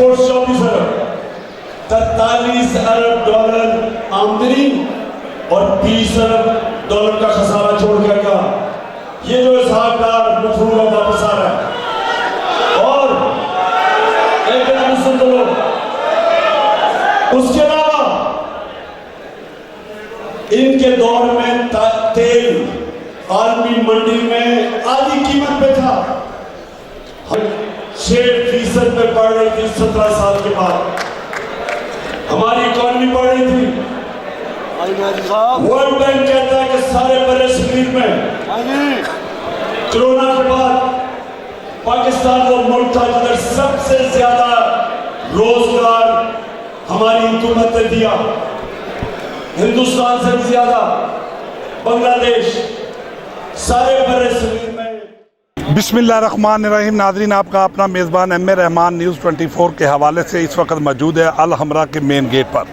$34 अरब, $43 अरब आमदनी और $20 अरब का खसारा छोड़कर का ये जो हिसाबदार मफरूम वापस आ रहा है। और एक मिनट सुन लो, उसके अलावा इनके दौर में तेल आलमी मंडी में आधी कीमत पे था, 6% पे बढ़ रही थी। 17 साल के बाद हमारी इकॉनमी बढ़ रही थी। वर्ल्ड बैंक कहता है कि सारे बड़े शरीर में कोरोना के बाद पाकिस्तान वो मुल्क था जिधर सबसे ज्यादा रोजगार हमारी हुकूमत ने दिया, हिंदुस्तान से भी ज्यादा बांग्लादेश, सारे बड़े शरीर में। बिस्मिल्लाहिर्रहमानिर्रहीम। नाज़रीन, आपका अपना मेज़बान एम ए रहमान न्यूज़ 24 के हवाले से इस वक्त मौजूद है अल हमरा के मेन गेट पर,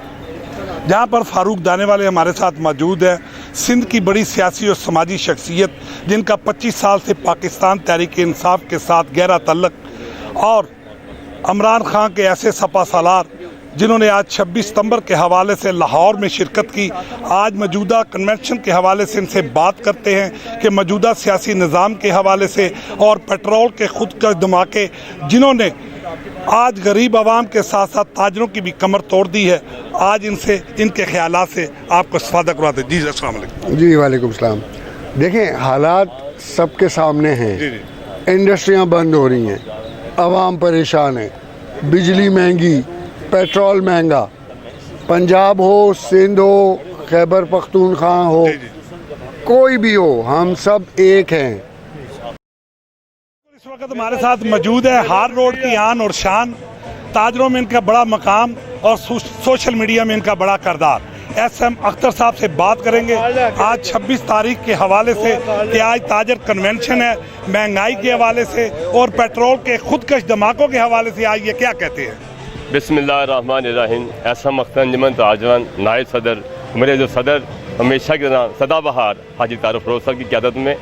जहां पर फ़ारूक दानेवाले हमारे साथ मौजूद है। सिंध की बड़ी सियासी और समाजी शख्सियत जिनका 25 साल से पाकिस्तान तहरीक इंसाफ के साथ गहरा तल्लुक़, और इमरान खान के ऐसे सपा सालार जिन्होंने आज 26 सितंबर के हवाले से लाहौर में शिरकत की। आज मौजूदा कन्वेंशन के हवाले से इनसे बात करते हैं कि मौजूदा सियासी निज़ाम के हवाले से और पेट्रोल के खुद का धमाके जिन्होंने आज गरीब आवाम के साथ साथ ताजरों की भी कमर तोड़ दी है। आज इनसे इनके ख्यालात से आपको इस्तेफादा करवाते। जी अस्सलाम वालेकुम। जी वालेकुम सलाम। देखें, हालात सबके सामने हैं। इंडस्ट्रियां बंद हो रही हैं, आवाम परेशान है, बिजली महंगी, पेट्रोल महंगा, पंजाब हो, सिंध हो, खैबर पख्तूनख्वा हो, कोई भी हो, हम सब एक हैं। इस वक्त हमारे साथ मौजूद है हार रोड की आन और शान, ताजरों में इनका बड़ा मकाम और सोशल मीडिया में इनका बड़ा किरदार। SM अख्तर साहब से बात करेंगे आज 26 तारीख के हवाले से कि आज ताजर कन्वेंशन है, महंगाई के हवाले से और पेट्रोल के खुदकश धमाकों के हवाले से आज ये क्या कहते हैं। बिस्मिल्लाहिर्रहमानिर्रहीम। SM अख्तर अंजुमन ताजरान नायब सदर, मेरे जो सदर हमेशा की तरह सदाबहार हाजी तारुफ रोज़ साहब की क़यादत में,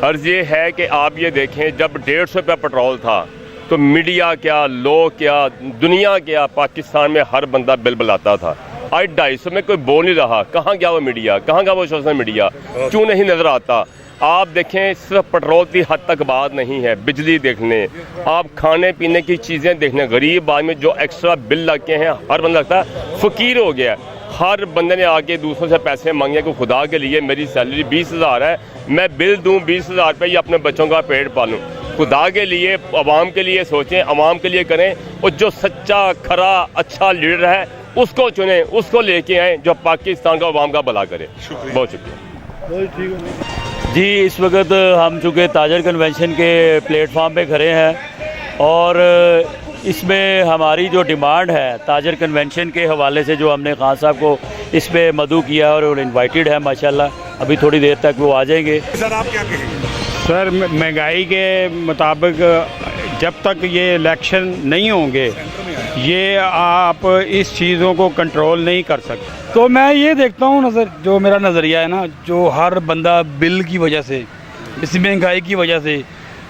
अर्ज़ ये है कि आप ये देखें, जब 150 रुपये पेट्रोल था तो मीडिया क्या, लोग क्या, दुनिया क्या, पाकिस्तान में हर बंदा बिल बुलाता था। आज 250 में कोई बोल नहीं रहा। कहाँ गया वो मीडिया, कहाँ गया वो सोशल मीडिया, क्यों नहीं नज़र आता। आप देखें, सिर्फ पेट्रोल की हद तक बात नहीं है, बिजली देख लें, आप खाने पीने की चीज़ें देख लें। गरीब आदमी जो एक्स्ट्रा बिल लगे हैं, हर बंदा लगता है फ़कीर हो गया। हर बंदे ने आके दूसरों से पैसे मांगे को खुदा के लिए मेरी सैलरी 20,000 है, मैं बिल दूं 20,000 रुपये या अपने बच्चों का पेट पालूं। खुदा के लिए, आवाम के लिए सोचें, आवाम के लिए करें, और जो सच्चा खरा अच्छा लीडर है उसको चुनें, उसको लेके आएँ जो पाकिस्तान का आवाम का भला करे। बहुत शुक्रिया जी। इस वक्त हम चूँकि ताजर कन्वेंशन के प्लेटफॉर्म पे खड़े हैं और इसमें हमारी जो डिमांड है ताजर कन्वेंशन के हवाले से, जो हमने खान साहब को इस पे मदऊ किया और इनवाइटेड है माशाल्लाह, अभी थोड़ी देर तक वो आ जाएंगे। सर आप क्या कहेंगे। सर, महंगाई के मुताबिक जब तक ये इलेक्शन नहीं होंगे ये आप इस चीज़ों को कंट्रोल नहीं कर सकते। तो मैं ये देखता हूँ, जो मेरा नज़रिया है ना, जो हर बंदा बिल की वजह से, इस महंगाई की वजह से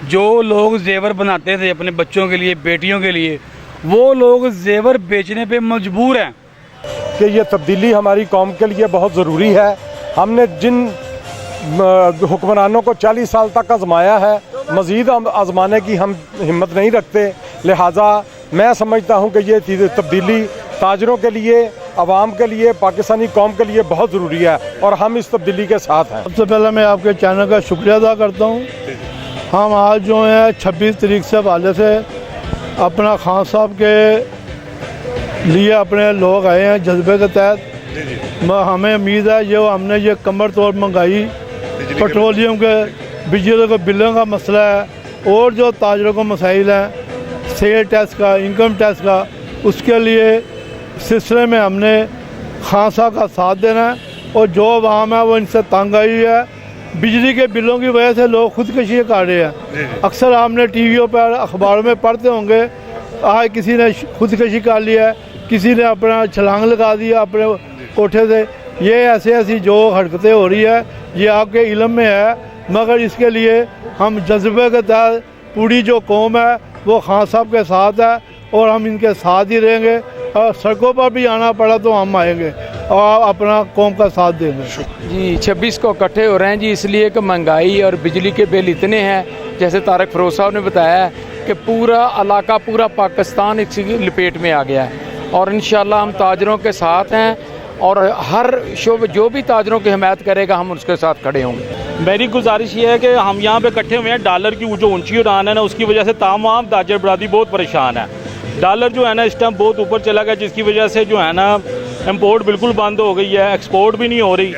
जो लोग जेवर बनाते थे अपने बच्चों के लिए, बेटियों के लिए, वो लोग जेवर बेचने पे मजबूर हैं। कि ये तब्दीली हमारी कौम के लिए बहुत ज़रूरी है। हमने जिन हुक्मरानों को 40 साल तक आजमाया है, मज़ीद आजमाने की हम हिम्मत नहीं रखते। लिहाजा मैं समझता हूँ कि ये तब्दीली ताजरों के लिए, आवाम के लिए, पाकिस्तानी कौम के लिए बहुत ज़रूरी है और हम इस तब्दीली के साथ हैं। सबसे पहले मैं आपके चैनल का शुक्रिया अदा करता हूँ। हम आज जो है 26 तारीख से हवाले से अपना खान साहब के लिए अपने लोग आए हैं जज्बे के तहत। हमें उम्मीद है जो हमने ये कमर तोड़ महंगाई, पेट्रोलियम के, बिजली के बिलों का मसला है और जो ताजरों को मसाइल हैं, सेल टैक्स का, इनकम टैक्स का, उसके लिए सिलसिले में हमने खान साहब का साथ देना है। और जो आवाम है वो इनसे तंग आई है। बिजली के बिलों की वजह से लोग खुदकशी कर रहे हैं। अक्सर आपने टीवियों पर, अखबारों में पढ़ते होंगे, आज किसी ने खुदकशी कर लिया, किसी ने अपना छलांग लगा दिया अपने कोठे से। ये ऐसी जो हरकतें हो रही है ये आपके इल्म में है, मगर इसके लिए हम जज्बे के तहत पूरी जो कौम है वो खान साहब के साथ है और हम इनके साथ ही रहेंगे, और सड़कों पर भी आना पड़ा तो हम आएंगे और अपना कौम का साथ देंगे। जी 26 को इकट्ठे हो रहे हैं जी, इसलिए कि महंगाई और बिजली के बिल इतने हैं, जैसे तारक फरोज साहब ने बताया है कि पूरा इलाका, पूरा पाकिस्तान इसी लपेट में आ गया है। और इंशाल्लाह हम ताजरों के साथ हैं और हर शोबे जो भी ताजरों की हिमायत करेगा हम उसके साथ खड़े होंगे। मेरी गुजारिश ये है कि हम यहाँ पे इकट्ठे हुए हैं, डॉलर की जो ऊंची उड़ान है ना, उसकी वजह से तमाम ताजर बरादरी बहुत परेशान है। डॉलर जो है ना इस टाइम बहुत ऊपर चला गया, जिसकी वजह से जो है ना इंपोर्ट बिल्कुल बंद हो गई है, एक्सपोर्ट भी नहीं हो रही।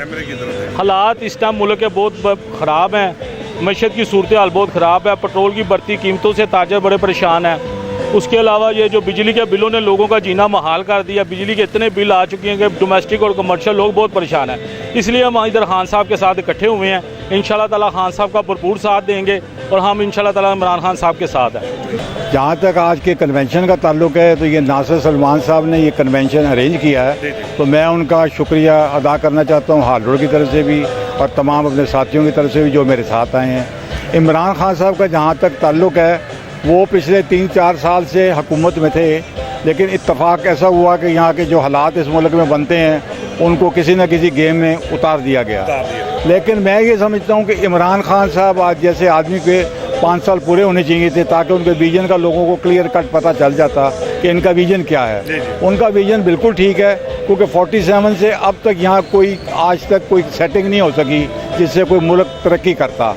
हालात इस टाइम मुल्क के बहुत ख़राब हैं, मईशत की सूरत हाल बहुत ख़राब है, पेट्रोल की बढ़ती कीमतों से ताजर बड़े परेशान हैं। उसके अलावा ये जो बिजली के बिलों ने लोगों का जीना महाल कर दिया, बिजली के इतने बिल आ चुके हैं कि डोमेस्टिक और कमर्शियल लोग बहुत परेशान हैं। इसलिए हम इधर खान साहब के साथ इकट्ठे हुए हैं, इंशाल्लाह ताला खान साहब का भरपूर साथ देंगे और हम इंशाल्लाह ताला इमरान खान साहब के साथ हैं। जहाँ तक आज के कन्वेंशन का ताल्लुक है तो ये नासिर सलमान साहब ने ये कन्वेंशन अरेंज किया है, तो मैं उनका शुक्रिया अदा करना चाहता हूँ हाल रोड की तरफ से भी और तमाम अपने साथियों की तरफ से भी जो मेरे साथ आए हैं। इमरान खान साहब का जहाँ तक ताल्लुक है वो पिछले 3-4 साल से हुकूमत में थे, लेकिन इत्तफाक ऐसा हुआ कि यहाँ के जो हालात इस मुल्क में बनते हैं उनको किसी न किसी गेम में उतार दिया गया। लेकिन मैं ये समझता हूँ कि इमरान खान साहब आज जैसे आदमी के 5 साल पूरे होने चाहिए थे ताकि उनके विजन का लोगों को क्लियर कट पता चल जाता कि इनका विजन क्या है। उनका विजन बिल्कुल ठीक है, क्योंकि 47 से अब तक यहाँ कोई आज तक कोई सेटिंग नहीं हो सकी जिससे कोई मुल्क तरक्की करता।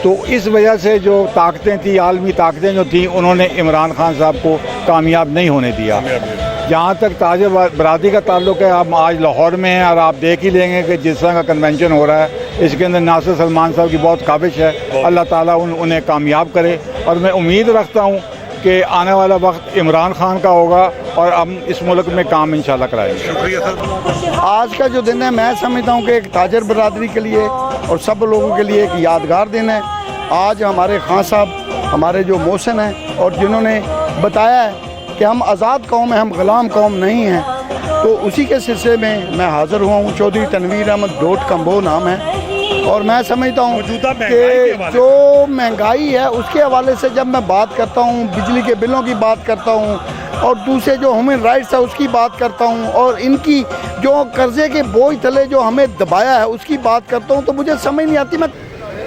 तो इस वजह से जो ताकतें थी, आलमी ताकतें जो थी, उन्होंने इमरान खान साहब को कामयाब नहीं होने दिया। जहाँ तक ताजर बरादरी का ताल्लुक है, हम आज लाहौर में हैं और आप देख ही लेंगे कि जिस तरह का कन्वेंशन हो रहा है इसके अंदर नासिर सलमान साहब की बहुत काबिश है। अल्लाह ताला उन्हें कामयाब करे और मैं उम्मीद रखता हूँ कि आने वाला वक्त इमरान खान का होगा और हम इस मुल्क में काम इंशाल्लाह कराएंगे। आज का जो दिन है मैं समझता हूँ कि एक ताजर बरादरी के लिए और सब लोगों के लिए एक यादगार दिन है। आज हमारे खान साहब हमारे जो मोहसिन हैं और जिन्होंने बताया है कि हम आज़ाद कौम हैं, हम ग़ुलाम कौम नहीं हैं, तो उसी के सिलसिले में मैं हाज़िर हुआ हूँ। चौधरी तनवीर अहमद डॉट कम्बो नाम है और मैं समझता हूँ कि जो महंगाई है उसके हवाले से जब मैं बात करता हूँ, बिजली के बिलों की बात करता हूँ और दूसरे जो ह्यूमन राइट्स है उसकी बात करता हूँ और इनकी जो कर्जे के बोझ तले जो हमें दबाया है उसकी बात करता हूँ, तो मुझे समझ नहीं आती। मैं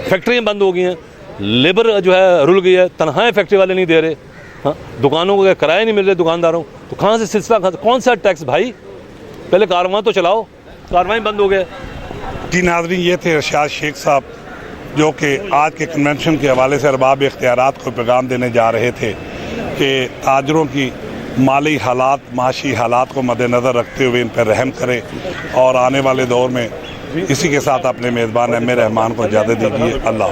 फैक्ट्रियाँ बंद हो गई हैं, लेबर जो है रुल गई है, तनख्वाहें फैक्ट्री वाले नहीं दे रहे, हाँ दुकानों को किराए नहीं मिल रहे दुकानदारों, तो कहाँ से सिलसिला, कौन सा टैक्स भाई, पहले कारवां तो चलाओ, कारवां बंद हो गए। जी नाज़रीन, ये थे इरशाद शेख साहब जो कि आज के कन्वेंशन के हवाले से अरबाब इख्तियारात को पैगाम देने जा रहे थे कि ताजरों की माली हालात, माशी हालात को मद्देनज़र रखते हुए इन पर रहम करें और आने वाले दौर में इसी के साथ अपने मेज़बान एम ए रहमान को इजाज़त दीजिए। अल्लाह।